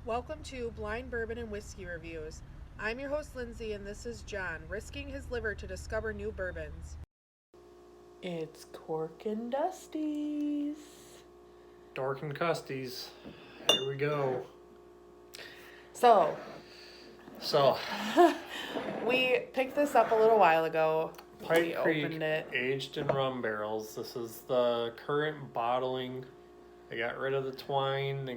Welcome to Blind Bourbon and Whiskey Reviews. I'm your host Lindsay and this is John, risking his liver to discover new bourbons. It's Corkin Dusties. Corkin Dusties. Here we go. So, So, we picked this up a little while ago. Pike we Creek opened it. aged in rum barrels. This is the current bottling. They got rid of the twine.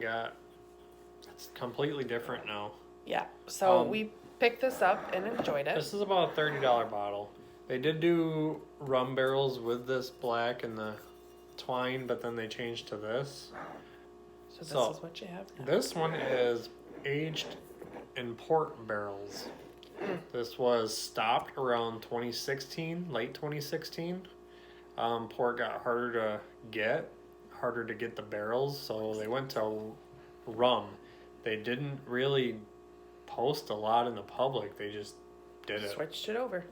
It's completely different now. Yeah, so we picked this up and enjoyed it. This is about a $30 bottle. They did do rum barrels with this black and the twine, but then they changed to this. So this is what you have now. This one is aged in port barrels. This was stopped around 2016, late 2016. Port got harder to get the barrels, so they went to rum. They didn't really post a lot in the public. They just did it. Switched it over.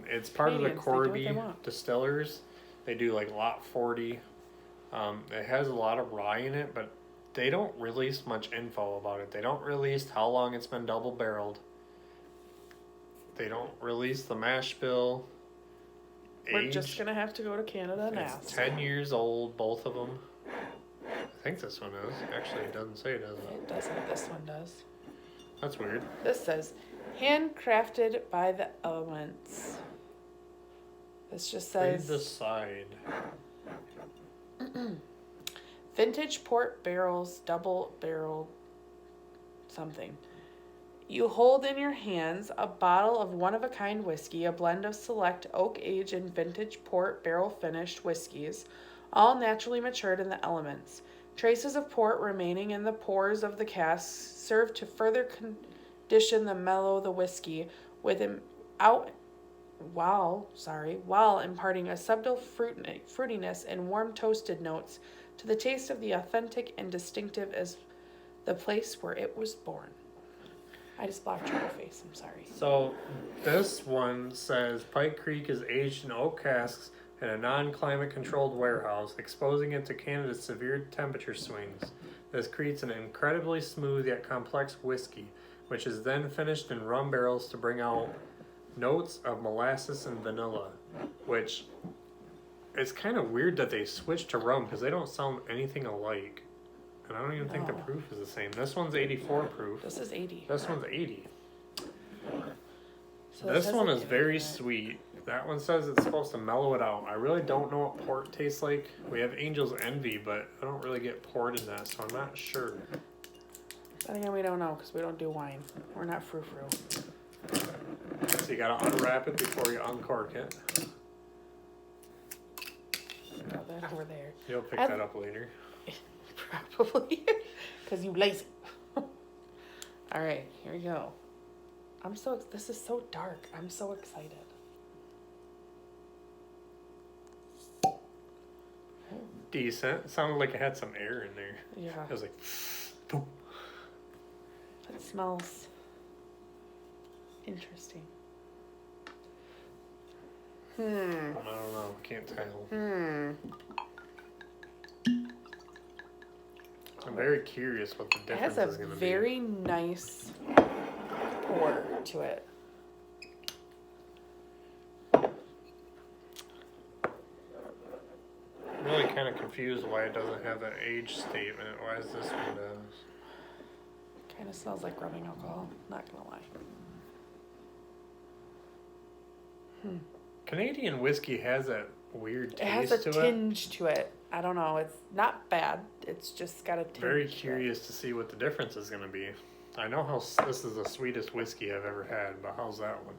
It's part of the Canadians, they do what Corby they want. distillers. They do like lot 40. It has a lot of rye in it, but they don't release much info about it. They don't release how long it's been double barreled. They don't release the mash bill. We're just going to have to go to Canada and It's ask. 10 years old, both of them. I think this one is. Actually, it doesn't say it, does it? It doesn't. This one does. That's weird. This says, handcrafted by the elements. This just Read says... the side. Vintage port barrels, double barrel something. You hold in your hands a bottle of one-of-a-kind whiskey, a blend of select oak age and vintage port barrel finished whiskeys, all naturally matured in the elements. Traces of port remaining in the pores of the casks serve to further condition the mellow the whiskey while imparting a subtle fruitiness and warm toasted notes to the taste of the authentic and distinctive as the place where it was born. I just blocked your face, I'm sorry. So, this one says Pike Creek is aged in oak casks in a non-climate controlled warehouse, exposing it to Canada's severe temperature swings. This creates an incredibly smooth yet complex whiskey, which is then finished in rum barrels to bring out notes of molasses and vanilla, which it's kind of weird that they switched to rum because they don't sound anything alike. And I don't even think the proof is the same. This one's 84 proof. This is 80. This one's 80. So This one is very sweet. That one says it's supposed to mellow it out. I really don't know what port tastes like. We have Angel's Envy, but I don't really get port in that, so I'm not sure. Then again, we don't know because we don't do wine. We're not frou-frou. So you gotta unwrap it before you uncork it. Got that over there. You'll pick that up later. Probably. Because you lazy. Alright, here we go. This is so dark. I'm so excited. Decent. It sounded like it had some air in there. Yeah. It was like, boom. It smells interesting. I don't know. Can't tell. I'm very curious what the It difference has is a going to be. very nice pour to it. I'm really kind of confused why it doesn't have an age statement. Why is this one does? Kind of smells like rubbing alcohol. Not gonna lie. Canadian whiskey has that weird taste It has a to it. tinge to it. I don't know. It's not bad. It's just got a tinge. Very to it. curious to see what the difference is going to be. I know this is the sweetest whiskey I've ever had, but how's that one?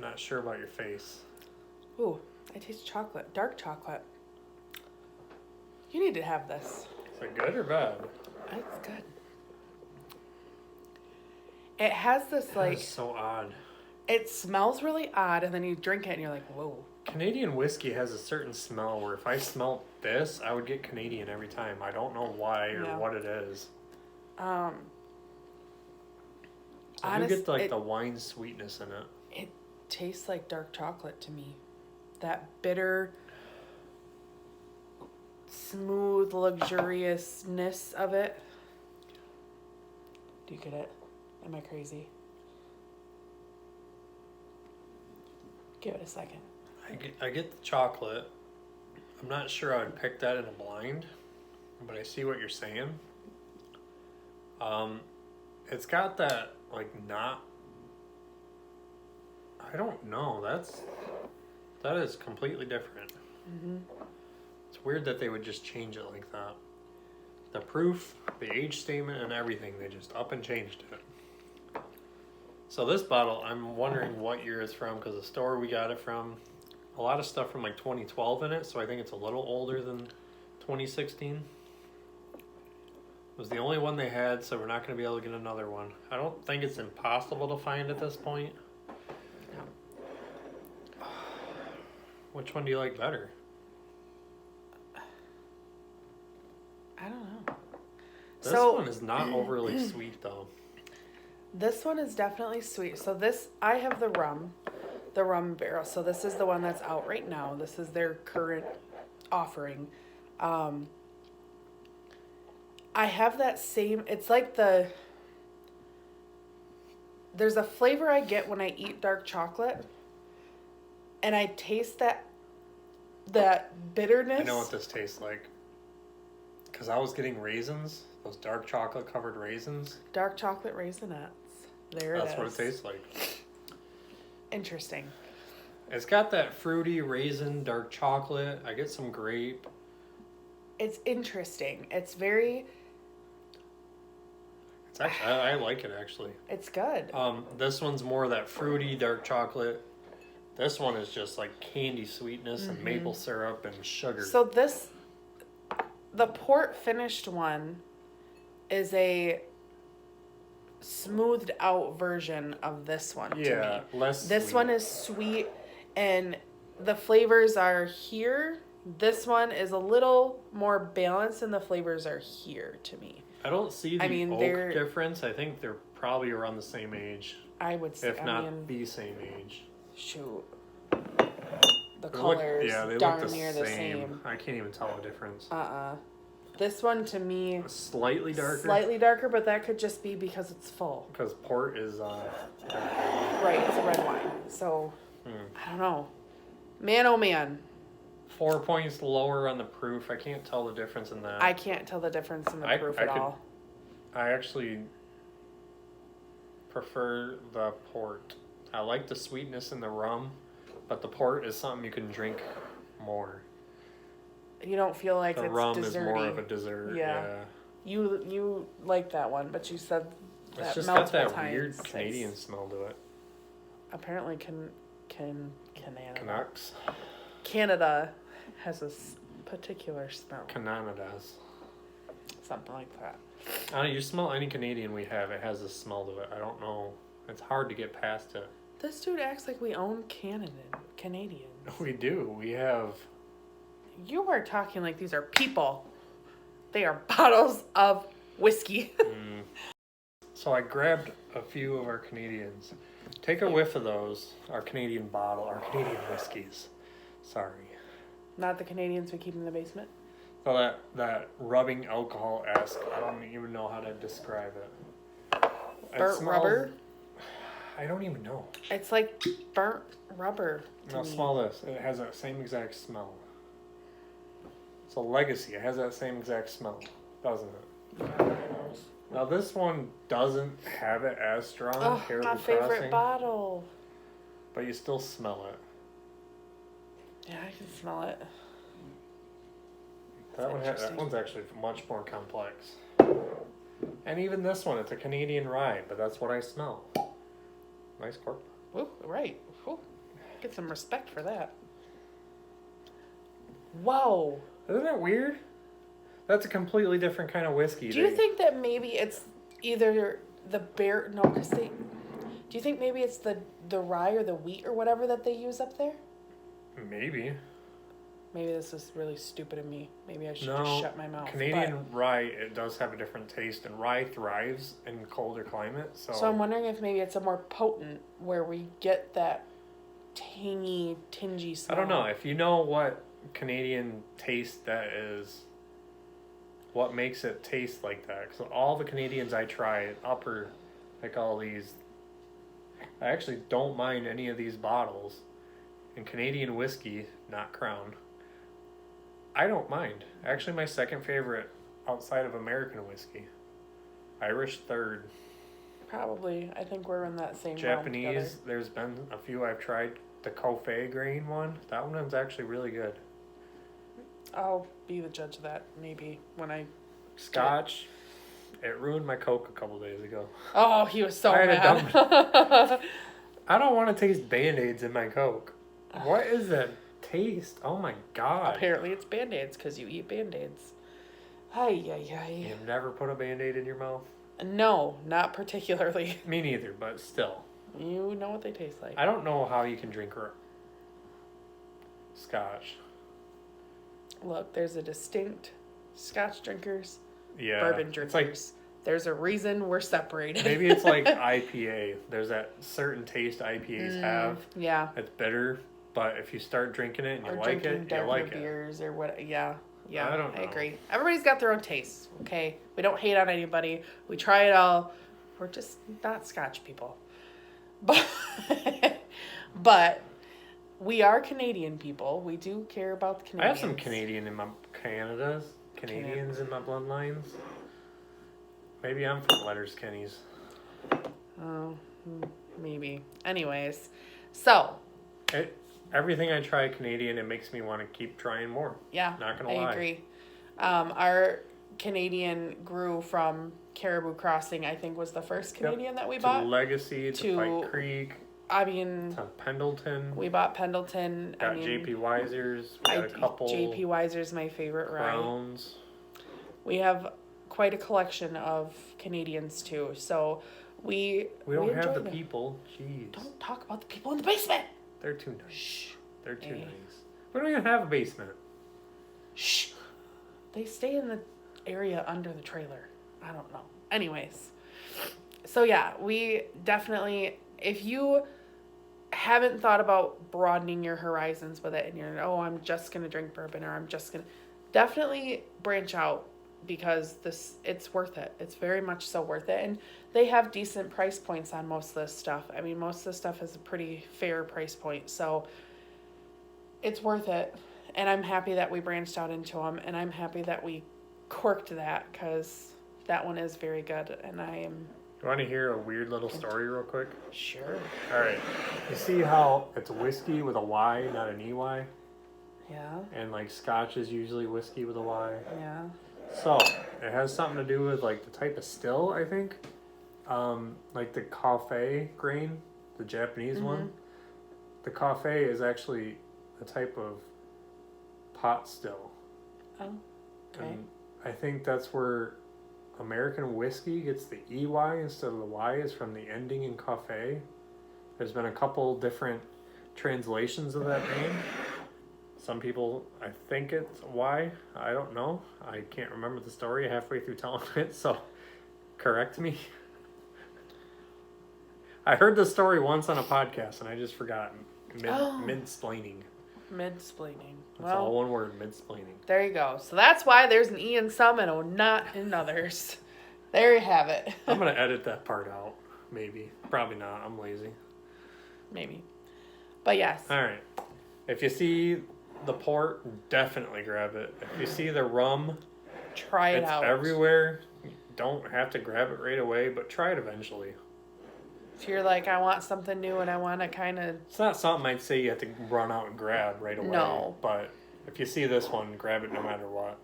Not sure about your face. Ooh, I taste chocolate. Dark chocolate. You need to have this. Is it good or bad? It's good. It has this That's so odd. it smells really odd, and then you drink it and you're like, whoa. Canadian whiskey has a certain smell where if I smelt this, I would get Canadian every time. I don't know why or what it is. I do get like the wine sweetness in it. It tastes like dark chocolate to me. That bitter, smooth luxuriousness of it. Do you get it? Am I crazy? Give it a second. I get the chocolate. I'm not sure I would pick that in a blind, but I see what you're saying. It's got that like not. I don't know. That is completely different. Mm-hmm. It's weird that they would just change it like that. The proof, the age statement, and everything, they just up and changed it. So this bottle, I'm wondering what year it's from, because the store we got it from, a lot of stuff from like 2012 in it, so I think it's a little older than 2016. It was the only one they had, so we're not going to be able to get another one. I don't think it's impossible to find at this point. Which one do you like better? I don't know. This one is not overly sweet though. This one is definitely sweet. So this, I have the rum barrel. So this is the one that's out right now. This is their current offering. I have that same, it's like there's a flavor I get when I eat dark chocolate, and I taste that bitterness. I know what this tastes like. Because I was getting raisins, those dark chocolate covered raisins. Dark chocolate raisinettes. There it is. That's what it tastes like. Interesting. It's got that fruity raisin dark chocolate. I get some grape. It's interesting. It's very... It's actually, I like it actually. It's good. This one's more of that fruity dark chocolate. This one is just like candy sweetness and maple syrup and sugar. So the port finished one is a smoothed out version of this one to me. Less This sweet. one is sweet and the flavors are here. This one is a little more balanced and the flavors are here to me. I don't see the oak they're... difference. I think they're probably around the same age. I would say, if not the same age. Shoot. The colors they darn look near the same. I can't even tell the difference. This one to me... Slightly darker? Slightly darker, but that could just be because it's full. Because port is... Right, it's a red wine. So, I don't know. Man, oh man. 4 points lower on the proof. I can't tell the difference in that. I can't tell the difference in the proof at all. I actually prefer the port. I like the sweetness in the rum, but the port is something you can drink more. You don't feel like the it's rum desserty. is more of a dessert. Yeah. You like that one, but you said that it's just multiple got that times. weird Canadian smell to it. Apparently, Canucks. Canada has a particular smell. Canada's. Something like that. I don't know, you smell any Canadian we have, it has a smell to it. I don't know. It's hard to get past it. This dude acts like we own Canadians. We do. We have... You are talking like these are people. They are bottles of whiskey. So I grabbed a few of our Canadians. Take a whiff of those. Our Canadian bottle. Our Canadian whiskeys. Sorry. Not the Canadians we keep in the basement? So that rubbing alcohol-esque. I don't even know how to describe it. Burnt rubber? I don't even know. It's like burnt rubber. Now smell this. It has that same exact smell. It's a legacy. It has that same exact smell, doesn't it? Now this one doesn't have it as strong. Oh, my favorite bottle. But you still smell it. Yeah, I can smell it. That one's actually much more complex. And even this one, it's a Canadian rye, but that's what I smell. Nice cork. Ooh, right. Ooh. Get some respect for that. Whoa. Isn't that weird? That's a completely different kind of whiskey. Do you think that maybe it's either the bear... No, because they... Do you think maybe it's the rye or the wheat or whatever that they use up there? Maybe. Maybe this is really stupid of me. Maybe I should just shut my mouth. Canadian rye, it does have a different taste, and rye thrives in colder climates. So I'm wondering if maybe it's a more potent, where we get that tangy, tingy smell. I don't know. If you know what Canadian taste that is, what makes it taste like that. Because all the Canadians I try, upper, like all these, I actually don't mind any of these bottles. And Canadian whiskey, not Crown, I don't mind. Actually, my second favorite outside of American whiskey. Irish third. Probably. I think we're in that same realm Japanese, together. there's been a few I've tried. The Coffee grain one, that one's actually really good. I'll be the judge of that maybe when I... Scotch, it ruined my Coke a couple days ago. Oh, he was so I had a mad. I don't want to taste Band-Aids in my Coke. What is that taste? Oh my god. Apparently it's Band-Aids because you eat Band-Aids. Ay. You've never put a Band-Aid in your mouth? No, not particularly. Me neither, but still. You know what they taste like. I don't know how you can drink Scotch. Look, there's a distinct Scotch drinkers, Yeah. bourbon drinkers. It's like, there's a reason we're separated. maybe it's like IPA. There's that certain taste IPAs have. Yeah. It's bitter, but if you start drinking it and you Or like drinking it, you darker like it. beers or what. Yeah. I don't know. I agree. Everybody's got their own tastes, okay? We don't hate on anybody. We try it all. We're just not Scotch people. But we are Canadian people. We do care about the Canadians. I have some Canadians in my bloodlines. Maybe I'm from Letters Kenny's. Oh, maybe. Anyways, so Everything I try Canadian, it makes me want to keep trying more. yeah, Not gonna lie. I agree. Our Canadian grew from Caribou Crossing. I think was the first Canadian that we To bought. Legacy, to to- Pike Creek, I mean, to Pendleton. we bought Pendleton. Got I mean, JP Weiser's. We got a couple JP Weiser's my favorite rye. Crowns. We have quite a collection of Canadians too. So we We don't have enjoy the them. people. Jeez. Don't talk about the people in the basement. They're too nice. Shh. They're too Hey. nice. We don't even have a basement. Shh. They stay in the area under the trailer. I don't know. Anyways. So yeah, we definitely, if you haven't thought about broadening your horizons with it and you're, oh, I'm just going to drink bourbon or I'm just going to, definitely branch out because it's worth it. It's very much so worth it. And they have decent price points on most of this stuff. I mean, most of this stuff has a pretty fair price point. So it's worth it. And I'm happy that we branched out into them. And I'm happy that we corked that because that one is very good. And I am... You want to hear a weird little story real quick? Sure. All right. You see how it's whiskey with a Y, not an EY? Yeah. And like Scotch is usually whiskey with a Y. Yeah. So it has something to do with like the type of still, I think. Like the coffee grain, the Japanese one. The coffee is actually a type of pot still. Oh. Okay. And I think that's where American whiskey gets the EY instead of the Y is from the ending in coffee. There's been a couple different translations of that name. Some people, I think it's Y. I don't know. I can't remember the story halfway through telling it, so correct me. I heard the story once on a podcast, and I just forgot. Mid-splaining. Mid-splaining. That's all one word, mid-splaining. There you go. So that's why there's an E in some and a not in others. There you have it. I'm going to edit that part out, maybe. Probably not. I'm lazy. Maybe. But yes. All right. If you see the port, definitely grab it. If you see the rum, Try it out. it's everywhere. You don't have to grab it right away, but try it eventually. If you're like, I want something new and I want to kind of... It's not something I'd say you have to run out and grab right away. No. But if you see this one, grab it no matter what.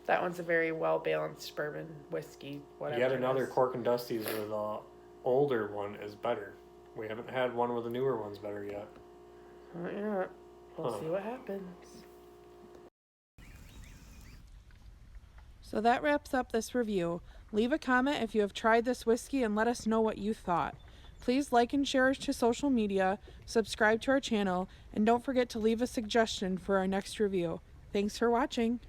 That one's a very well-balanced bourbon, whiskey, whatever. Yet it another is. Corkin Dusties with a older one is better. We haven't had one with the newer ones better yet. Not yet. We'll see what happens. So that wraps up this review. Leave a comment if you have tried this whiskey and let us know what you thought. Please like and share to social media, subscribe to our channel, and don't forget to leave a suggestion for our next review. Thanks for watching.